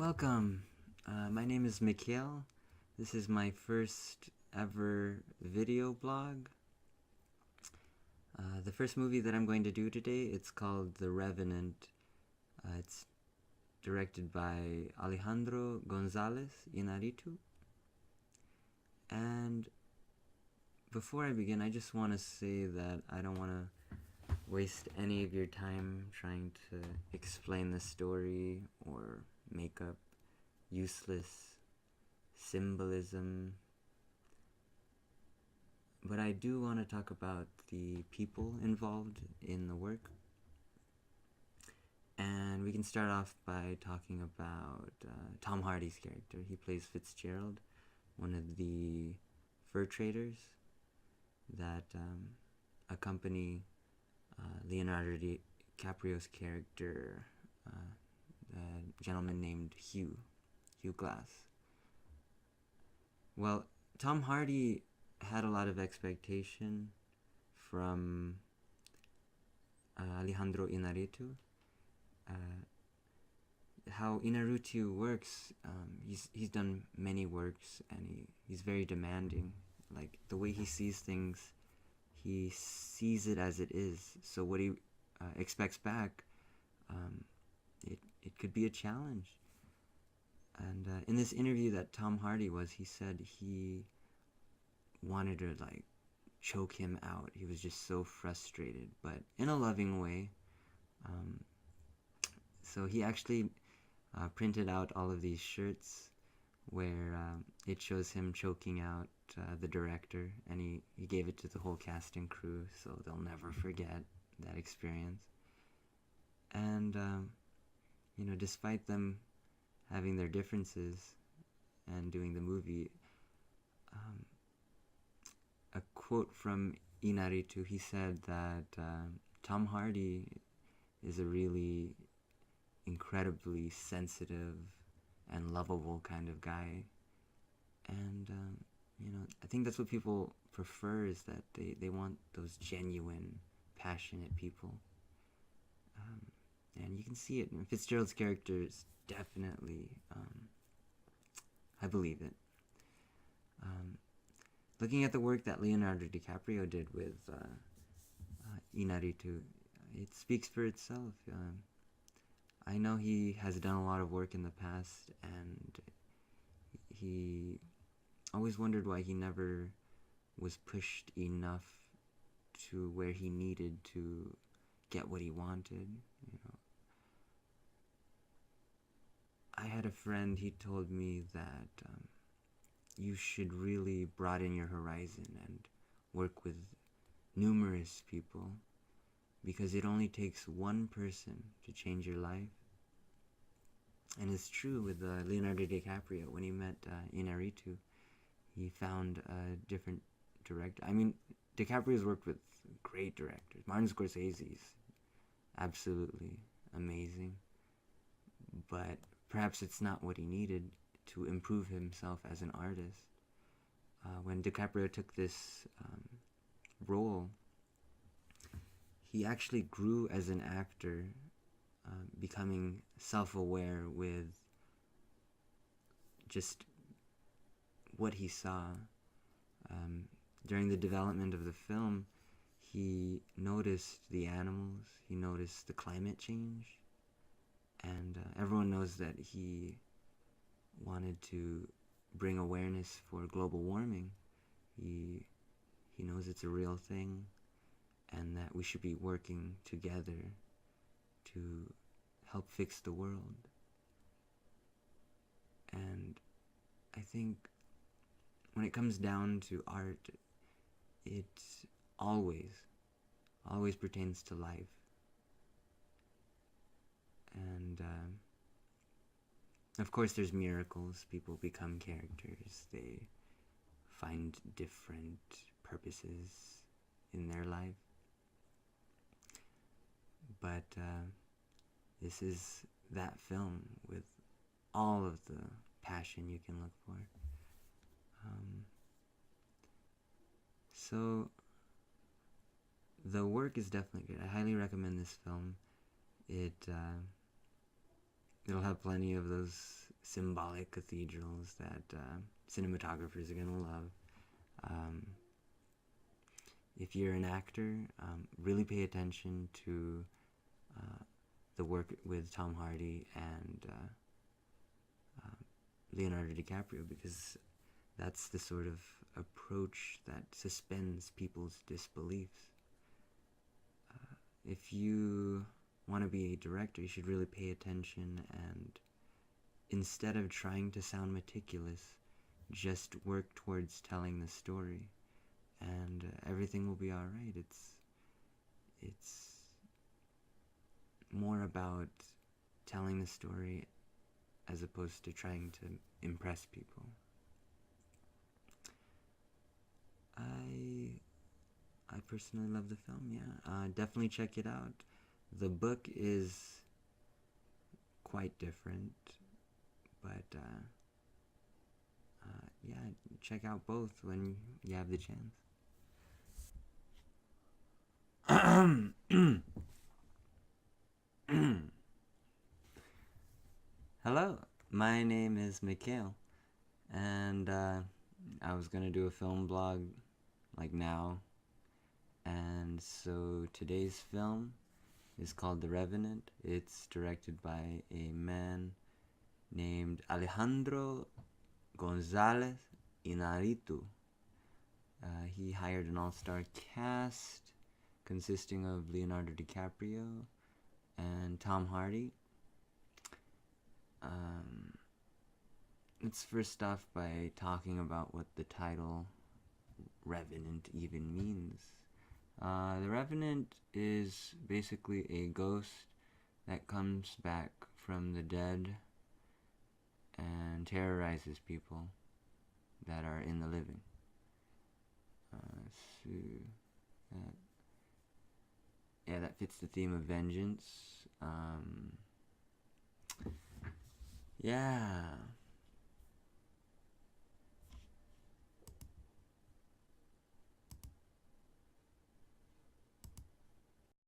Welcome. My name is Mikhail. This is my first ever video blog. The first movie that I'm going to do today, it's called The Revenant. It's directed by Alejandro Gonzalez Inarritu. And before I begin, I just want to say that I don't want to waste any of your time trying to explain the story or make up useless symbolism. But I do want to talk about the people involved in the work. And we can start off by talking about Tom Hardy's character. He plays Fitzgerald, one of the fur traders that accompany Leonardo DiCaprio's character, a gentleman named Hugh Glass. Well, Tom Hardy had a lot of expectation from Alejandro Inarritu. How Inarritu works, he's done many works, and he's very demanding. Like, the way he sees things, he sees it as it is. So what he expects back, it could be a challenge. And in this interview that Tom Hardy he said he wanted to choke him out. He was just so frustrated, but in a loving way. So he actually printed out all of these shirts where it shows him choking out the director, and he gave it to the whole cast and crew, so they'll never forget that experience. And despite them having their differences and doing the movie, a quote from Inarritu, he said that Tom Hardy is a really incredibly sensitive and lovable kind of guy. And I think that's what people prefer, is that they want those genuine, passionate people. And you can see it. And Fitzgerald's character is definitely, I believe it. Looking at the work that Leonardo DiCaprio did with Inarritu, it speaks for itself. I know he has done a lot of work in the past, and he always wondered why he never was pushed enough to where he needed to get what he wanted. I had a friend, he told me that you should really broaden your horizon and work with numerous people, because it only takes one person to change your life. And it's true with Leonardo DiCaprio. When he met Inarritu, he found a different director. I mean, DiCaprio's worked with great directors. Martin Scorsese's absolutely amazing, but perhaps it's not what he needed to improve himself as an artist. When DiCaprio took this role, he actually grew as an actor, becoming self-aware with just what he saw. During the development of the film, he noticed the animals, he noticed the climate change, and everyone knows that he wanted to bring awareness for global warming. He knows it's a real thing, and that we should be working together to help fix the world. And I think when it comes down to art, it always pertains to life. And of course there's miracles. People become characters. They find different purposes in their life. But this is that film with all of the passion you can look for. So the work is definitely good. I highly recommend this film. It'll have plenty of those symbolic cathedrals that cinematographers are going to love. If you're an actor, really pay attention to the work with Tom Hardy and Leonardo DiCaprio, because that's the sort of approach that suspends people's disbeliefs. If you want to be a director, you should really pay attention, and instead of trying to sound meticulous, just work towards telling the story, and everything will be alright. It's more about telling the story as opposed to trying to impress people. I personally love the film, yeah. Definitely check it out. The book is quite different, but yeah, check out both when you have the chance. Hello, my name is Mikhail, and I was gonna do a film blog like now, and so today's film is called The Revenant. It's directed by a man named Alejandro Gonzalez Inarritu. He hired an all-star cast consisting of Leonardo DiCaprio and Tom Hardy. Let's first start by talking about what the title Revenant even means. The Revenant is basically a ghost that comes back from the dead and terrorizes people that are in the living. That fits the theme of vengeance.